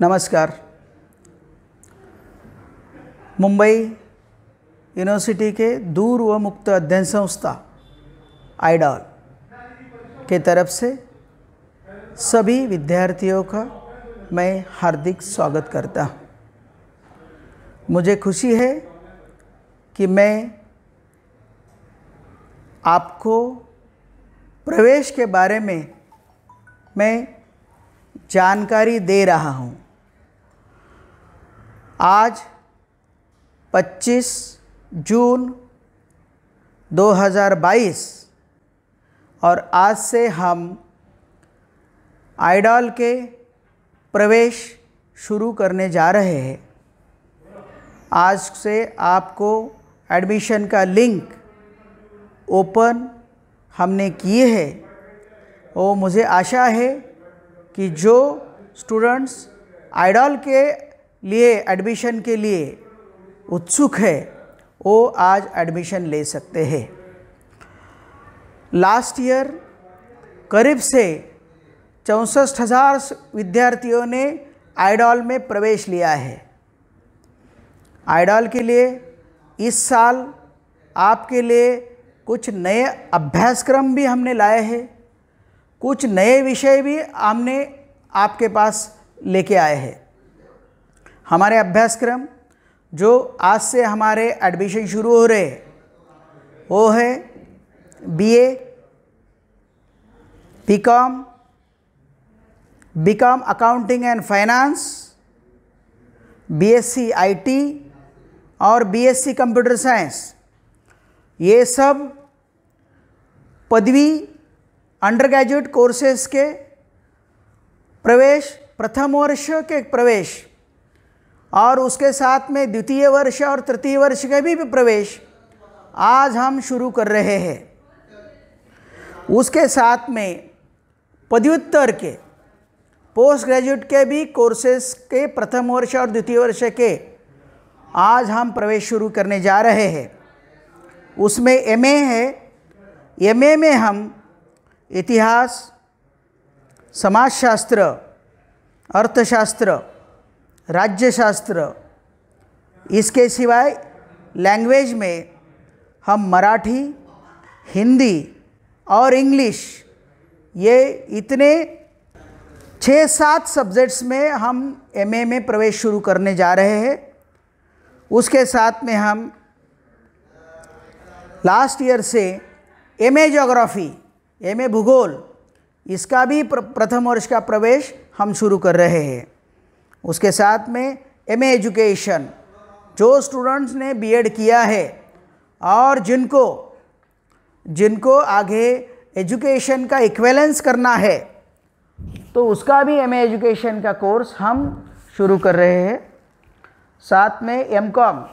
नमस्कार। मुंबई यूनिवर्सिटी के दूर व मुक्त अध्ययन संस्था आइडॉल के तरफ से सभी विद्यार्थियों का मैं हार्दिक स्वागत करता हूँ। मुझे खुशी है कि मैं आपको प्रवेश के बारे में मैं जानकारी दे रहा हूँ। आज 25 जून 2022 और आज से हम आइडॉल के प्रवेश शुरू करने जा रहे हैं। आज से आपको एडमिशन का लिंक ओपन हमने किए हैं और मुझे आशा है कि जो स्टूडेंट्स आइडॉल के लिए एडमिशन के लिए उत्सुक है वो आज एडमिशन ले सकते हैं। लास्ट ईयर करीब से 64,000 विद्यार्थियों ने आइडॉल में प्रवेश लिया है। आइडॉल के लिए इस साल आपके लिए कुछ नए अभ्यासक्रम भी हमने लाए हैं, कुछ नए विषय भी हमने आपके पास लेके आए हैं। हमारे अभ्यासक्रम जो आज से हमारे एडमिशन शुरू हो रहे हैं वो है BA, BCom accounting and finance, BSc IT और बीएससी कंप्यूटर साइंस। ये सब पदवी अंडर ग्रेजुएट कोर्सेज के प्रवेश, प्रथम वर्ष के प्रवेश और उसके साथ में द्वितीय वर्ष और तृतीय वर्ष के भी प्रवेश आज हम शुरू कर रहे हैं। उसके साथ में पदव्युत्तर के, पोस्ट ग्रेजुएट के भी कोर्सेज के प्रथम वर्ष और द्वितीय वर्ष के आज हम प्रवेश शुरू करने जा रहे हैं। उसमें एमए है। एमए में हम इतिहास, समाजशास्त्र, अर्थशास्त्र, राज्यशास्त्र, इसके सिवाय लैंग्वेज में हम मराठी, हिंदी और इंग्लिश, ये इतने 6-7 सब्जेक्ट्स में हम एमए में प्रवेश शुरू करने जा रहे हैं। उसके साथ में हम लास्ट ईयर से एमए ज्योग्राफी, एमए भूगोल, इसका भी प्रथम वर्ष का प्रवेश हम शुरू कर रहे हैं। उसके साथ में एमए एजुकेशन, जो स्टूडेंट्स ने बीएड किया है और जिनको आगे एजुकेशन का इक्विवेलेंस करना है तो उसका भी एमए एजुकेशन का कोर्स हम शुरू कर रहे हैं। साथ में एमकॉम,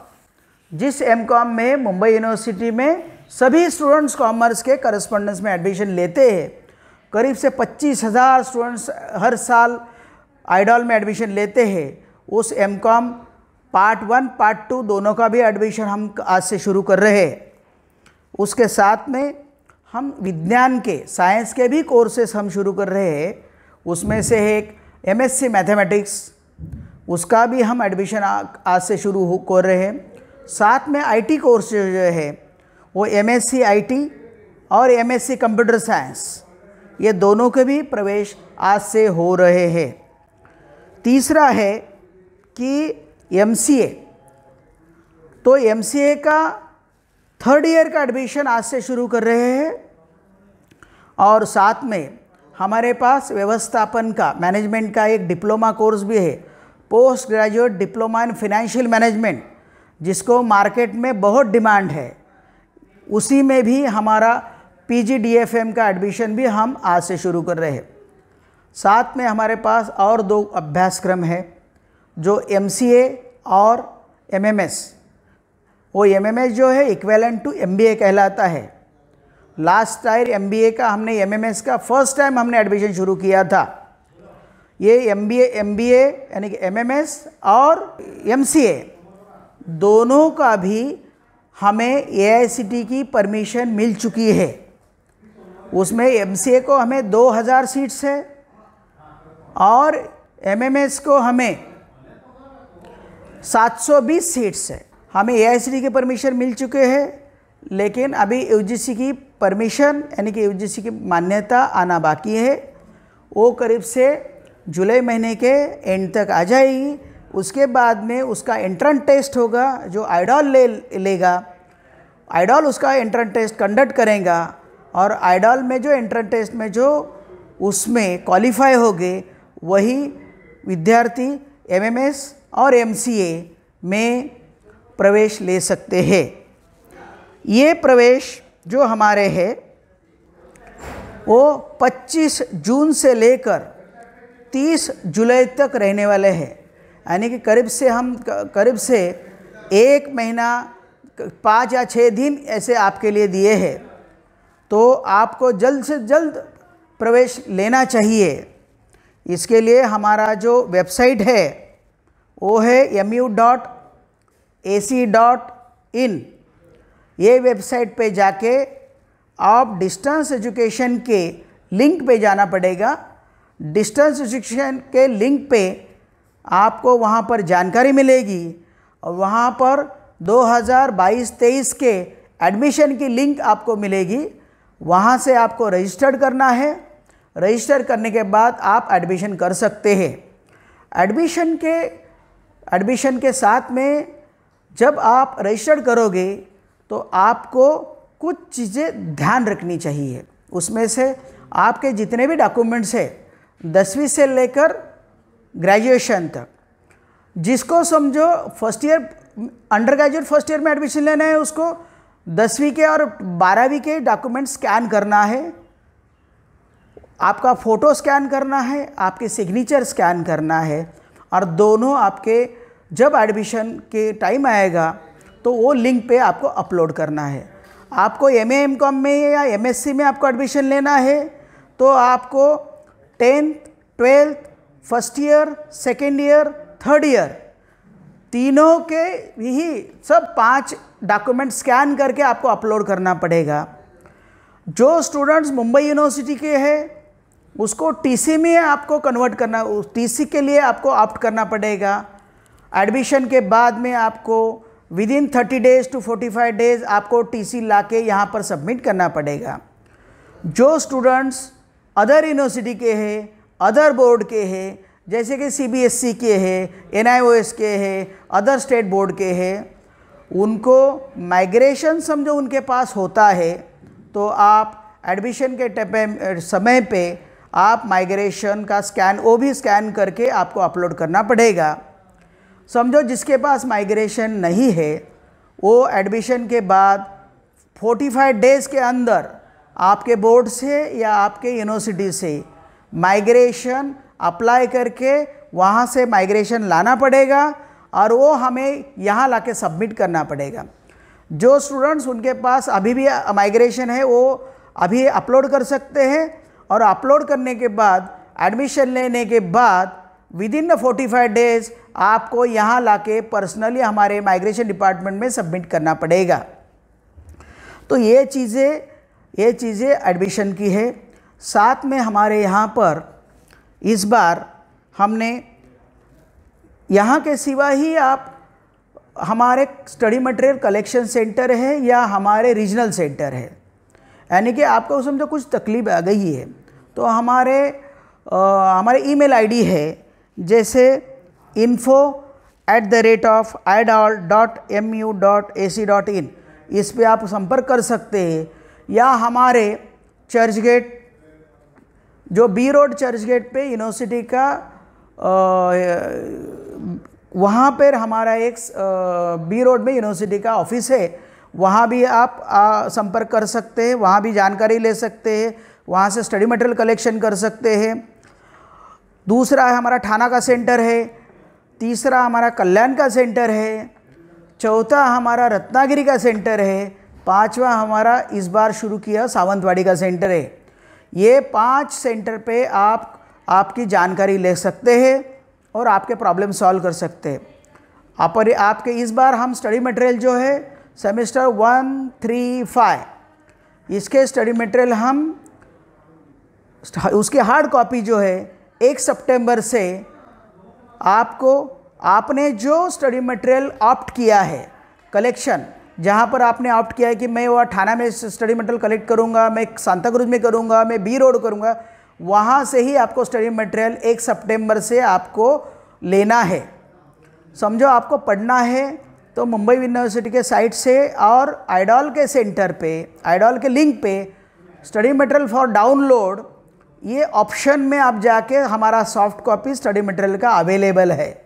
जिस एमकॉम में मुंबई यूनिवर्सिटी में सभी स्टूडेंट्स कॉमर्स के करस्पॉन्डेंस में एडमिशन लेते हैं। करीब से 25,000 स्टूडेंट्स हर साल आइडॉल में एडमिशन लेते हैं। उस एमकॉम पार्ट 1, पार्ट 2 दोनों का भी एडमिशन हम आज से शुरू कर रहे हैं। उसके साथ में हम विज्ञान के, साइंस के भी कोर्सेस हम शुरू कर रहे हैं। उसमें से एक एमएससी मैथमेटिक्स, उसका भी हम एडमिशन आज से शुरू कर रहे हैं। साथ में आईटी कोर्स जो है वो एमएससी आईटी और एमएससी कंप्यूटर साइंस, ये दोनों के भी प्रवेश आज से हो रहे हैं। तीसरा है कि एमसीए, तो एमसीए का 3rd ईयर का एडमिशन आज से शुरू कर रहे हैं। और साथ में हमारे पास व्यवस्थापन का, मैनेजमेंट का एक डिप्लोमा कोर्स भी है, post graduate diploma in financial management, जिसको मार्केट में बहुत डिमांड है। उसी में भी हमारा पीजीडीएफएम का एडमिशन भी हम आज से शुरू कर रहे हैं। साथ में हमारे पास और 2 अभ्यासक्रम है जो एमसीए और एमएमएस। वो एमएमएस जो है इक्विवेलेंट टू एमबीए कहलाता है। लास्ट ईयर एमबीए का हमने एमएमएस का फर्स्ट टाइम हमने एडमिशन शुरू किया था। ये एमबीए यानी कि एमएमएस और एमसीए दोनों का भी हमें एआईसीटी की परमिशन मिल चुकी है। उसमें एमसीए को हमें 2000 सीट्स है और एमएमएस को हमें 720 सीट्स है, हमें एआईसीटी के परमिशन मिल चुके हैं, लेकिन अभी यूजीसी की परमिशन यानी कि यूजीसी की मान्यता आना बाकी है। वो करीब से जुलाई महीने के एंड तक आ जाएगी। उसके बाद में उसका एंट्रेंस टेस्ट होगा, जो आइडॉल लेगा, आइडॉल उसका एंट्रेंस टेस्ट कंडक्ट करेगा, और आइडॉल में जो एंट्रेंस टेस्ट में जो उसमें क्वालिफाई हो गए वही विद्यार्थी एमएमएस और एमसीए में प्रवेश ले सकते हैं। ये प्रवेश जो हमारे है वो 25 जून से लेकर 30 जुलाई तक रहने वाले हैं, यानी कि करीब से 1 महीना 5 या 6 दिन ऐसे आपके लिए दिए हैं। तो आपको जल्द से जल्द प्रवेश लेना चाहिए। इसके लिए हमारा जो वेबसाइट है वो है mu.ac.in। ये वेबसाइट पे जाके आप डिस्टेंस एजुकेशन के लिंक पे जाना पड़ेगा। डिस्टेंस एजुकेशन के लिंक पे आपको वहाँ पर जानकारी मिलेगी, और वहाँ पर 2022-23 के एडमिशन की लिंक आपको मिलेगी। वहाँ से आपको रजिस्टर्ड करना है। रजिस्टर करने के बाद आप एडमिशन कर सकते हैं। एडमिशन के साथ में जब आप रजिस्टर करोगे तो आपको कुछ चीज़ें ध्यान रखनी चाहिए। उसमें से आपके जितने भी डॉक्यूमेंट्स हैं 10वीं से लेकर ग्रेजुएशन तक, जिसको समझो first year under graduate first year में एडमिशन लेना है, उसको 10वीं के और 12वीं के डॉक्यूमेंट स्कैन करना है, आपका फ़ोटो स्कैन करना है, आपके सिग्नेचर स्कैन करना है, और दोनों आपके जब एडमिशन के टाइम आएगा तो वो लिंक पे आपको अपलोड करना है। आपको MA MCOM में या MSc में आपको एडमिशन लेना है तो आपको 10th 12th first year, second year, third year तीनों के ही सब 5 डॉक्यूमेंट स्कैन करके आपको अपलोड करना पड़ेगा। जो स्टूडेंट्स मुंबई यूनिवर्सिटी के हैं उसको टीसी में आपको कन्वर्ट करना, टीसी के लिए आपको ऑप्ट करना पड़ेगा। एडमिशन के बाद में आपको विदिन 30 डेज टू 45 डेज आपको टीसी लाके यहाँ पर सबमिट करना पड़ेगा। जो स्टूडेंट्स अदर यूनिवर्सिटी के हैं, अदर बोर्ड के हैं, जैसे कि CBSE के हैं, NIOS के हैं, अदर स्टेट बोर्ड के हैं, उनको माइग्रेशन समझो उनके पास होता है तो आप एडमिशन के समय पे आप माइग्रेशन का स्कैन वो भी स्कैन करके आपको अपलोड करना पड़ेगा। समझो जिसके पास माइग्रेशन नहीं है वो एडमिशन के बाद 45 डेज़ के अंदर आपके बोर्ड से या आपके यूनिवर्सिटी से माइग्रेशन अप्लाई करके वहाँ से माइग्रेशन लाना पड़ेगा, और वो हमें यहाँ लाके सबमिट करना पड़ेगा। जो स्टूडेंट्स उनके पास अभी भी माइग्रेशन है वो अभी अपलोड कर सकते हैं, और अपलोड करने के बाद एडमिशन लेने के बाद विदिन 45 डेज़ आपको यहाँ लाके पर्सनली हमारे माइग्रेशन डिपार्टमेंट में सबमिट करना पड़ेगा। तो ये चीज़ें एडमिशन की है। साथ में हमारे यहाँ पर इस बार हमने यहाँ के सिवा ही आप हमारे स्टडी मटेरियल कलेक्शन सेंटर है या हमारे रीजनल सेंटर है, यानी कि आपको समझो कुछ तकलीफ आ गई है तो हमारे ईमेल आईडी है, जैसे info@idol.mu.ac.in, इस पे आप संपर्क कर सकते हैं, या हमारे चर्च गेट जो बी रोड चर्च गेट पे यूनिवर्सिटी का वहाँ पर हमारा एक बी रोड में यूनिवर्सिटी का ऑफिस है, वहाँ भी आप संपर्क कर सकते हैं, वहाँ भी जानकारी ले सकते हैं, वहाँ से स्टडी मटेरियल कलेक्शन कर सकते हैं। दूसरा हमारा ठाणा का सेंटर है, तीसरा हमारा कल्याण का सेंटर है, चौथा हमारा रत्नागिरी का सेंटर है, पांचवा हमारा इस बार शुरू किया सावंतवाड़ी का सेंटर है। ये 5 सेंटर पे आप आपकी जानकारी ले सकते हैं और आपके प्रॉब्लम सॉल्व कर सकते हैं। आपके इस बार हम स्टडी मटेरियल जो है सेमेस्टर 1, 3, 5 इसके स्टडी मटेरियल हम उसके हार्ड कॉपी जो है 1 सितंबर से आपने जो स्टडी मटेरियल ऑप्ट किया है, कलेक्शन जहाँ पर आपने ऑप्ट किया है कि मैं वह ठाणा में स्टडी मटेरियल कलेक्ट करूँगा, मैं सांताक्रूज में करूँगा, मैं बी रोड करूँगा, वहाँ से ही आपको स्टडी मटेरियल 1 सितंबर से आपको लेना है। समझो आपको पढ़ना है तो मुंबई यूनिवर्सिटी के साइट से और आइडॉल के सेंटर पे, आइडॉल के लिंक पे स्टडी मटेरियल फॉर डाउनलोड, ये ऑप्शन में आप जाके हमारा सॉफ्ट कॉपी स्टडी मटेरियल का अवेलेबल है,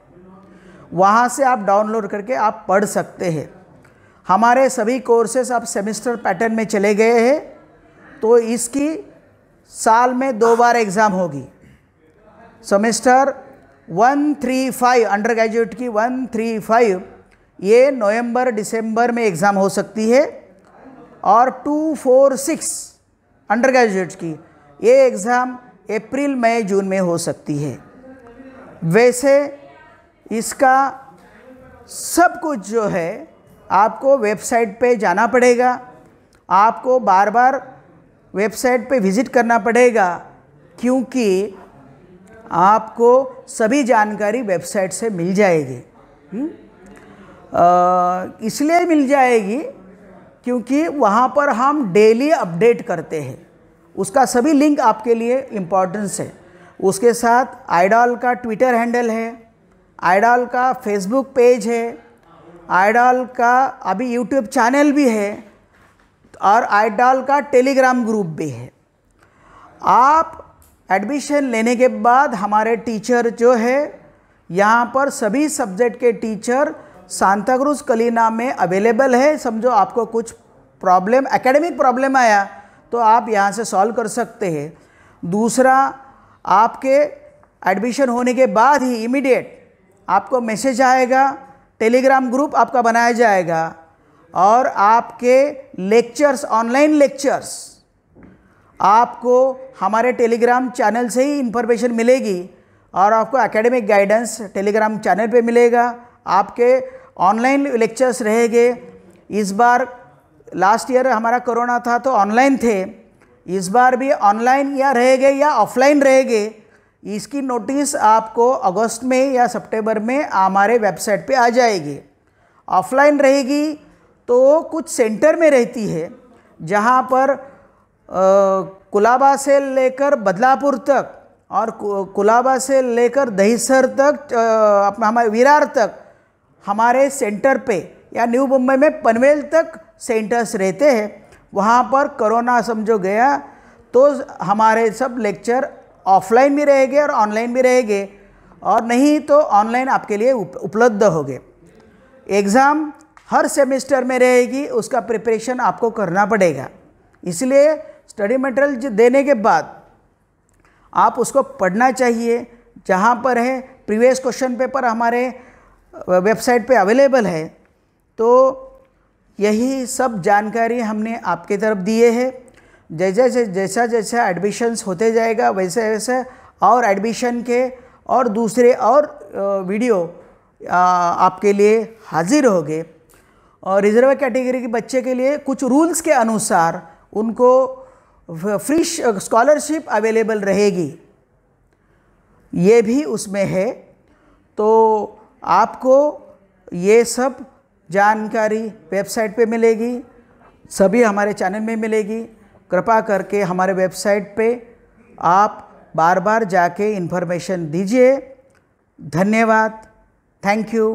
वहाँ से आप डाउनलोड करके आप पढ़ सकते हैं। हमारे सभी कोर्सेस अब सेमेस्टर पैटर्न में चले गए हैं, तो इसकी साल में 2 बार एग्ज़ाम होगी। सेमेस्टर 135 अंडर ग्रेजुएट की 135 ये नवंबर दिसंबर में एग्ज़ाम हो सकती है, और 246 अंडर ग्रेजुएट की ये एग्ज़ाम अप्रैल मई जून में हो सकती है। वैसे इसका सब कुछ जो है आपको वेबसाइट पे जाना पड़ेगा, आपको बार बार वेबसाइट पे विज़िट करना पड़ेगा, क्योंकि आपको सभी जानकारी वेबसाइट से मिल जाएगी। इसलिए मिल जाएगी क्योंकि वहाँ पर हम डेली अपडेट करते हैं, उसका सभी लिंक आपके लिए इम्पोर्टेंस है। उसके साथ आइडॉल का ट्विटर हैंडल है, आइडॉल का फेसबुक पेज है, आइडॉल का अभी यूट्यूब चैनल भी है, और आइडॉल का टेलीग्राम ग्रुप भी है। आप एडमिशन लेने के बाद हमारे टीचर जो है यहाँ पर सभी सब्जेक्ट के टीचर सांताक्रूज कलीना में अवेलेबल है। समझो आपको कुछ प्रॉब्लम, एकेडमिक प्रॉब्लम आया तो आप यहाँ से सॉल्व कर सकते हैं। दूसरा, आपके एडमिशन होने के बाद ही इमीडिएट आपको मैसेज आएगा, टेलीग्राम ग्रुप आपका बनाया जाएगा, और आपके लेक्चर्स, ऑनलाइन लेक्चर्स आपको हमारे टेलीग्राम चैनल से ही इन्फॉर्मेशन मिलेगी, और आपको एकेडमिक गाइडेंस टेलीग्राम चैनल पे मिलेगा। आपके ऑनलाइन लेक्चर्स रहेंगे। इस बार लास्ट ईयर हमारा कोरोना था तो ऑनलाइन थे, इस बार भी ऑनलाइन या रहेंगे या ऑफलाइन रहेंगे, इसकी नोटिस आपको अगस्त में या सितंबर में हमारे वेबसाइट पे आ जाएगी। ऑफलाइन रहेगी तो कुछ सेंटर में रहती है, जहाँ पर कुलाबा से लेकर बदलापुर तक और कुलाबा से लेकर दहीसर तक, हमारे विरार तक हमारे सेंटर पे, या न्यू मुंबई में पनवेल तक सेंटर्स रहते हैं। वहाँ पर कोरोना समझो गया तो हमारे सब लेक्चर ऑफलाइन भी रहेंगे और ऑनलाइन भी रहेंगे, और नहीं तो ऑनलाइन आपके लिए उपलब्ध होंगे। एग्ज़ाम हर सेमेस्टर में रहेगी, उसका प्रिपरेशन आपको करना पड़ेगा। इसलिए स्टडी मटेरियल देने के बाद आप उसको पढ़ना चाहिए। जहाँ पर है प्रीवियस क्वेश्चन पेपर हमारे वेबसाइट पे अवेलेबल है। तो यही सब जानकारी हमने आपके तरफ दिए है। जैसा जैसा एडमिशन्स होते जाएगा वैसे वैसे और एडमिशन के और दूसरे और वीडियो आपके लिए हाजिर होंगे। और रिजर्व कैटेगरी के बच्चे के लिए कुछ रूल्स के अनुसार उनको फ्री स्कॉलरशिप अवेलेबल रहेगी, ये भी उसमें है। तो आपको ये सब जानकारी वेबसाइट पे मिलेगी, सभी हमारे चैनल में मिलेगी। कृपा करके हमारे वेबसाइट पे आप बार बार जाके इन्फॉर्मेशन दीजिए। धन्यवाद। Thank you.